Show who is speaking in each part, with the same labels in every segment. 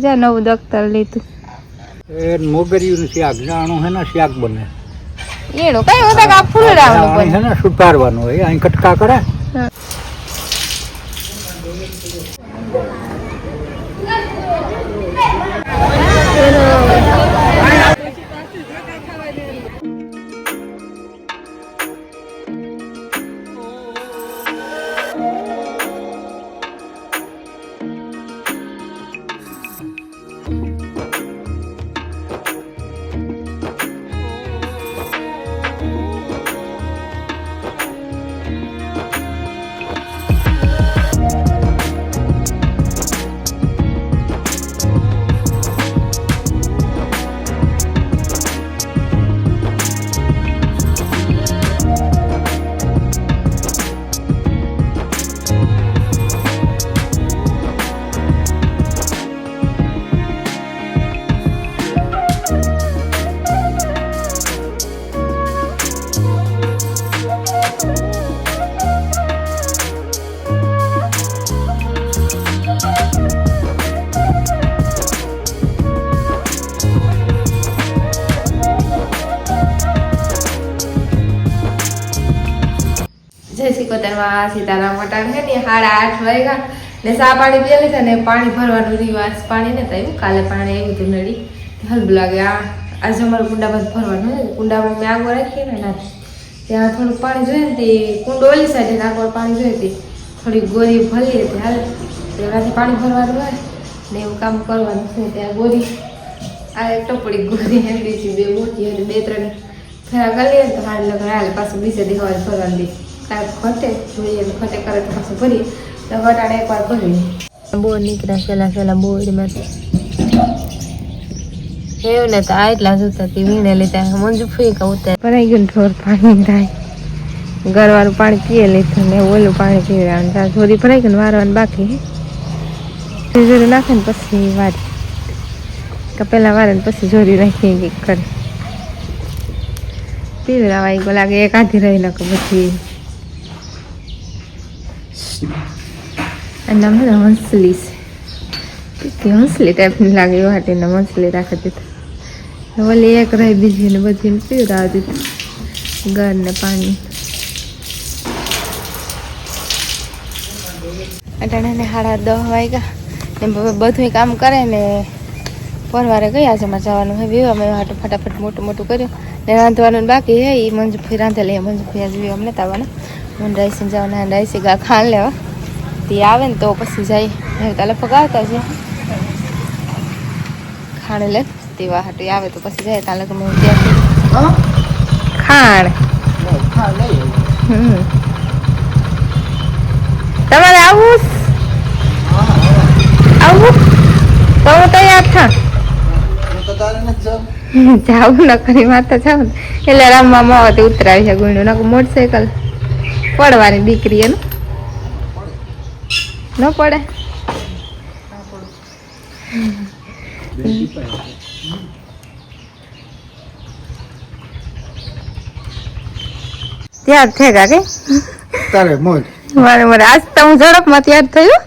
Speaker 1: જા નવું દફતર લીધું
Speaker 2: એ મોગરીયું શાક જાણું હે ને શાક બને
Speaker 1: એડો કઈ હોતા કા ફૂલડાવાનું બને
Speaker 2: હે ને સુધારવાનું હોય અહીં કટકા કરે
Speaker 1: જય સિકોતેરમાં સીતારામ વટાણ છે ને 8:30 વાગ્યા ને સા પાણી પી લીધા ને પાણી ભરવાનું રિવાજ પાણી ને થયું કાલે પાણી આવ્યું હતું નડી હલબ લાગે આજે અમારું કુંડા બધું ભરવાનું હોય કુંડામાં મેં આગળ રાખીએ ને નાખી ત્યાં થોડુંક પાણી જોઈએ ને તે કુંડો ઓલી સાઈડે આગળ પાણી જોઈએ તે થોડી ગોરી ભરી હતી હાલ એનાથી પાણી ભરવાનું હોય ને એવું કામ કરવાનું છે ત્યાં ગોરી આ એક ટપડી ગોરી હેડી છે બે મોટી હતી 2-3 ફેરા કરીએ તો હાલ લગન હાલ પાછું બીજે દિવસ ભરવાનું દે કાંઈ ખોટે જોઈએ ખોટે કરે તો પાછું ભરીએ તો વટાણે એકવાર ભરીએ બહુ નીકળ્યા સહેલા બોર્ડમાંથી એવું ને તો આ એટલા જોતા હતી વીણે લીધા મંજુ ફૂઈ કા ઉતાર ભરાઈ ગયું ઢોર પાણી થાય ગરવાનું પાણી પીએ લીધું ને ઓલું પાણી પીવાનું ત્યાં થોડી ભરાઈ ગયું વારવાનું બાકી જોરી નાખે ને પછી વારી કે પહેલાં વારે ને પછી જોરી નાખીએ કંઈક કરે પીવડાવાઈ ગયો લાગે એક આધી રહી નાખો પછી અને મને હંસલી છે હંસલી ટાઈપની લાગે એવું હાટીને હંસલી રાખી દીધું ઓલી એક રહી બીજી ને બધીને પીવડાવી દીધું ગર ને પાણી અટાણે 10:30 વાગ્યા ને બધું કામ કરે ને પરવારે ગયા છે જવાનું હોય વિવામાં હાટું ફટાફટ મોટું કર્યું ને રાંધવાનું બાકી છે એ મંજુફી રાંધેલી મંજુફી આજ વિવામ નથી આવવાના મને રાઈસી જવાના રાઈસી ગા ખાન લેવા તે આવે ને તો પછી જાય તાલે પગાવતા છે ખાણ લે તેવા હાટું આવે તો પછી જાય તાલે તમે ખાણ તમારે આવું તો તૈયાર થા જાવું ન કરી માતા જાવ ને એટલે રમવા માવતે ઉતરાવી છે ગુણ્યું નાખું મોટરસાયકલ પડવાની દીકરી એનું ન પડે તૈયાર છે કાકે
Speaker 2: તારે મોજ
Speaker 1: મારે આજ તો હું ઝડપમાં તૈયાર થયું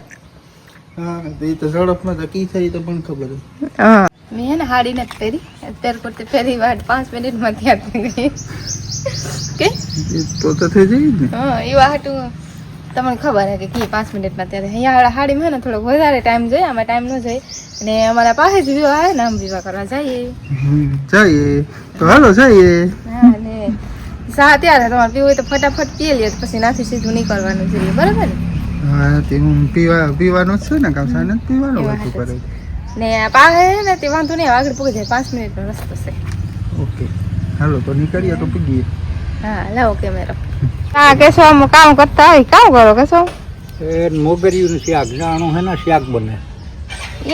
Speaker 2: હા એ તો ઝડપમાં તો કી થઈ તો પણ ખબર
Speaker 1: હા મેં ને હાડી નથી પહેરી અત્યારે કરતે પહેરી વાર 5 મિનિટમાં તૈયાર થઈ ગઈ કે
Speaker 2: તો થઈ જાય ને
Speaker 1: હા એવા હાટું તમને ખબર હે કે 5 મિનિટમાં તૈયાર અહીંયા હાડીમાં ને થોડો વધારે ટાઈમ જોઈએ આમાં ટાઈમ ન જાય અને અમારા પાસે જ વિવાહ આવે ને આમ વિવાહ કરવા જઈએ
Speaker 2: તો હાલો જઈએ
Speaker 1: હા ને સા ત્યારે તમારે પીવું હોય તો ફટાફટ પી લે પછી નાથી સીધું નહીં કરવાનું જોઈએ બરાબર ને
Speaker 2: હા તે હું પીવાનો જ છે ને કામ સાને પીવાનો હતું કરે
Speaker 1: ને પાસે ને તે વાંધો નહીં આગળ પૂગી જાય 5 મિનિટનો રસ્તો છે
Speaker 2: ઓકે હાલો તો નીકળીએ તો પૂગીએ
Speaker 1: હા લાવો કેમેરો હા કેશો આમ કામ કરતા હોય કામ કરો કેશો
Speaker 2: એ મોગરીયું શાક જાણું હે ને શાક બને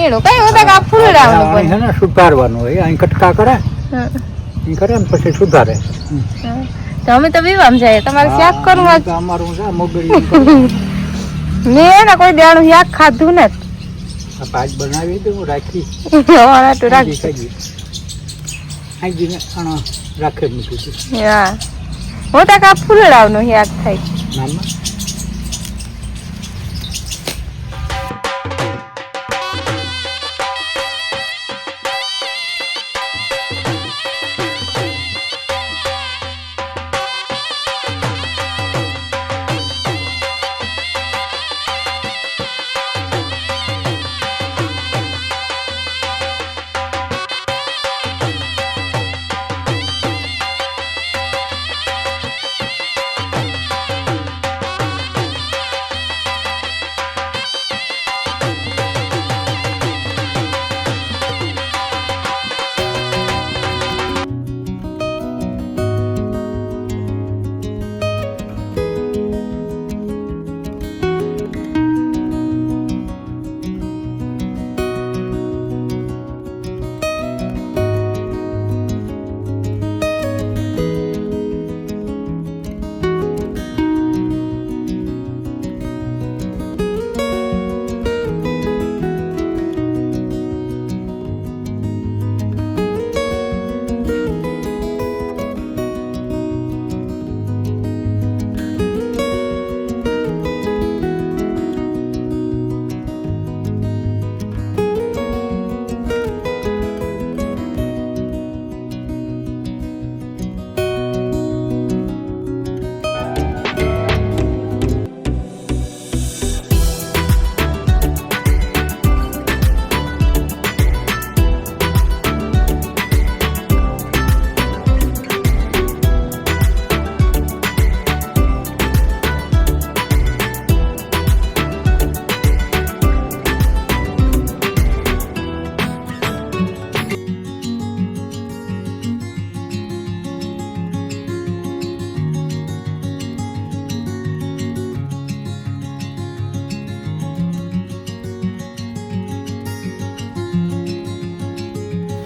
Speaker 1: એડો કઈ હોતા કા ફૂલડાવાનું બને
Speaker 2: હે ને સુધારવાનું હોય અહીં કટકા કરે
Speaker 1: હા
Speaker 2: એ કરે ને પછી સુધારે
Speaker 1: તો અમે તો વિવામ જાય તમારે શાક કરવું આજ
Speaker 2: અમારું છે મોગરીયું
Speaker 1: મેં ને કોઈ દાણું શાક ખાધું ને
Speaker 2: પાંચ બનાવી દઉં રાખી
Speaker 1: તો રાખી
Speaker 2: રાખે મૂકી દઉં
Speaker 1: હા હોતા કા ફૂલડાવનું શાક થાય
Speaker 2: નામાં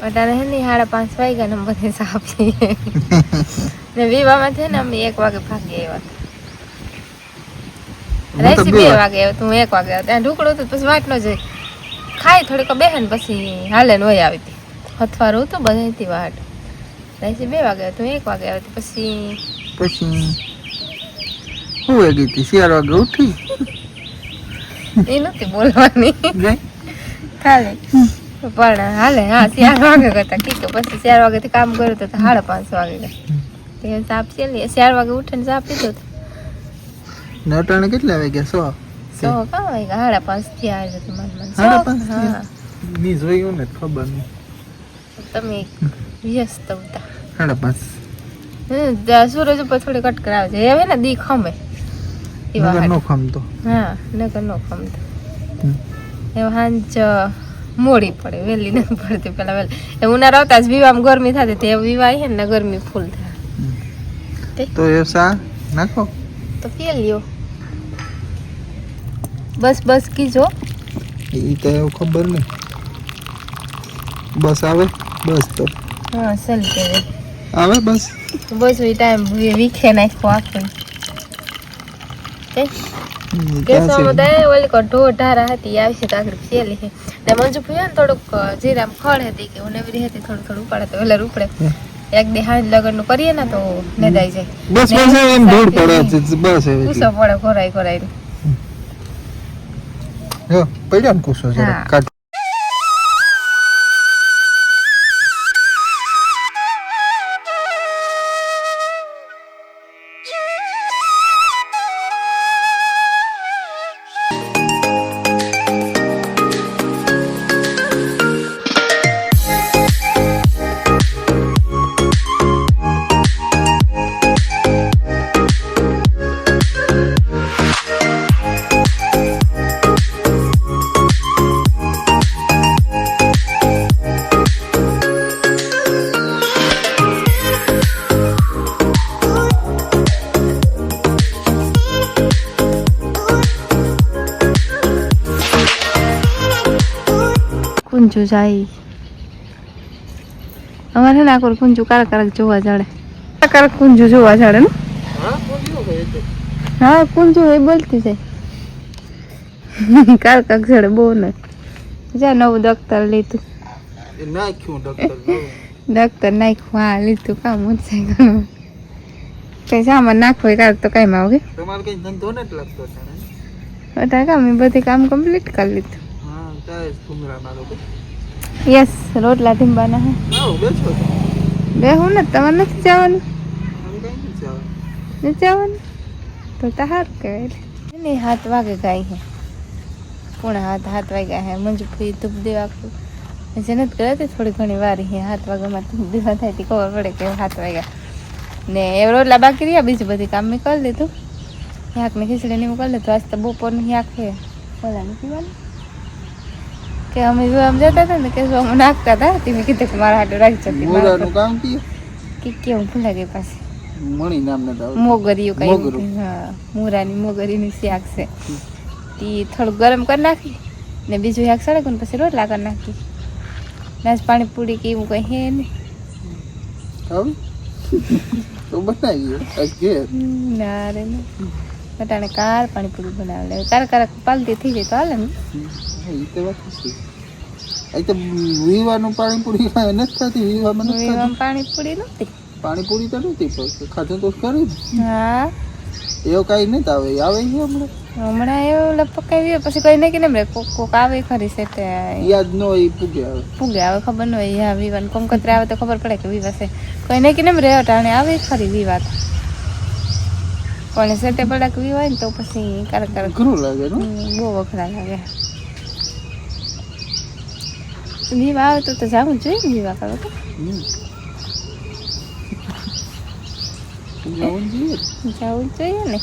Speaker 1: અટાણે હે ને 5:30 વાગ્યા ને બધે ચા પીએ ને વિવાહમાં છે ને અમે 1 વાગે ભાગી આવ્યા રેસી 2 વાગે આવ્યો તું 1 વાગે આવ્યો ત્યાં ઢુકડો તો પછી વાટ ન જોઈ ખાઈ થોડીક બેહે ને પછી હાલે ને વહી આવી હતી હથવારું હતું બધાથી વાટ રેસી 2 વાગે આવ્યો તું 1 વાગે આવ્યો પછી
Speaker 2: હું એ ગઈ 4 વાગે ઉઠી
Speaker 1: એ નથી બોલવાની ખાલી પણ હાલે હા 4 વાગે કરતા કીધું પછી 4 વાગેથી કામ કર્યું તો 5:30 વાગે ગયા સાપ છે ને 4 વાગે ઉઠીને ચા પીધો
Speaker 2: નટાણે કેટલા વાગ્યા
Speaker 1: 100 કાં વાગ્યા 5:30 થયા છે તમારે
Speaker 2: 5:30
Speaker 1: હા
Speaker 2: ની જોયું ને ખબર નહીં
Speaker 1: તમે વ્યસ્ત હતા
Speaker 2: 5:30
Speaker 1: સૂરજ ઉપર થોડી કટકર આવે છે હવે ને દી ખમે
Speaker 2: નગર નો ખમતો
Speaker 1: હા નગર નો ખમતો એવું હાંજ મોડી પડે વહેલી નથી પડતી પેલા વહેલી એ ઉનાળો આવતા જ વિવામાં ગરમી થતી તે વિવાહ છે ને ગરમી ફૂલ થાય
Speaker 2: તો એ સા નાખો
Speaker 1: તો પી લ્યો બસ કીજો
Speaker 2: એ તો એવું ખબર નહીં બસ આવે બસ તો
Speaker 1: હા ચાલ કે
Speaker 2: આવે બસ
Speaker 1: એ ટાઈમ વીખે નાખો આખો કેસવામાં તો ઓલી ઢો ઢારા હતી આવશે તો આગળ ફેલી છે ને મંજુ ફૂયા ને થોડુંક જીરામ ખડ હતી કે ઉનેવરી હતી થોડું ઉપાડે તો એટલે ઉપડે એક દે હાંજ લગન નું કરીએ ને તો નેદાઈ જાય
Speaker 2: બસ એમ ધૂળ પડે છે બસ એવી
Speaker 1: કુસો પડે ખોરાઈ
Speaker 2: જો પડ્યો ને કુસો જરા કાટ
Speaker 1: કુંજુ જાય અમારે ના કર કુંજુ કારક જોવા જડે કારક કુંજુ જોવા જડે ને હા કુંજુ એ બોલતી જાય કારક જડે બહુ ને જા નવું દફતર લીધું
Speaker 2: નાખ્યું
Speaker 1: દફતર નાખ્યું હા લીધું કામ મોટરસાઇકલ કઈ સામાન નાખવો કારક તો કઈ માં આવે
Speaker 2: તમારે કઈ ધંધો ને લાગતો છે
Speaker 1: અત્યારે કામ બધું કામ કમ્પ્લીટ કરી લીધું
Speaker 2: હા તારે સુમરા મારો
Speaker 1: યસ રોટલા ઢીંબાના હે
Speaker 2: આવો બેસો
Speaker 1: બે હું ને તમારે નથી જવાનું
Speaker 2: આમ કઈ નહીં જાવ
Speaker 1: નથી જવાનું તો હાર કહેવાય નહીં 7 વાગે ગાય હે 7:30 વાગ્યા હે મંજુ ફી ધૂપ દેવા પછી નથી કરાતી થોડી ઘણી વાર હે 7 વાગ્યામાં ધૂપ દેવા થાય તે ખબર પડે કે 7 વાગ્યા ને એ રોટલા બાકી રહ્યા બીજું બધી કામ મેં કરી લીધું શાકને ખીચડી ને કરી લીધું આજ તો બપોરનું શાક છે ઓલાનું પીવાનું કે અમે આમ જતા હતા ને કે અમે નાખતા હતા તમે કીધું કે મારા હાટું રાખી જતી
Speaker 2: મોરાનું કામ કીએ
Speaker 1: કે હું ભૂલા ગઈ પાછી
Speaker 2: મણી નામ ને દાવ
Speaker 1: મોગરીયું કઈ હા મૂરાની મોગરીનું શાક છે તે થોડું ગરમ કરી નાખી ને બીજું શાક સળે ને પછી રોટલા કરી નાખી નાસ પાણી પૂરી કે એવું કઈ હે નહીં
Speaker 2: હવે તો બનાવી અગે
Speaker 1: ના રે ના બટાણે કાર પાણી પૂરી બનાવી લે કારક પાલતી થઈ જાય તો હાલે ને
Speaker 2: એ તો વાત છે આ તો વિવાનું પાણીપુરી ખાય નથી ખાતી વિવામાં નથી ખાતી
Speaker 1: પાણીપુરી નથી
Speaker 2: પાણીપુરી તો નથી પણ ખાધું તો કરી
Speaker 1: હા
Speaker 2: એવું કઈ નથી આવે આવે છે
Speaker 1: હમણાં એવું પકાવી પછી કઈ નહીં કે ને કોક આવે ખરી છે તે
Speaker 2: યાદ ન હોય પૂગે
Speaker 1: આવે ખબર ન હોય હા વિવાન કોમકત્રે આવે તો ખબર પડે કે વિવા છે કઈ નહીં કે ને રે અટાણે આવે ખરી વિવાત પણ સેટે પડાક વિવાય ને તો પછી કારક
Speaker 2: ઘરું લાગે ને
Speaker 1: બહુ વખરા લાગે વિવા આવે તો જવું જોઈએ ને વિવા કરો તો જવું જોઈએ ને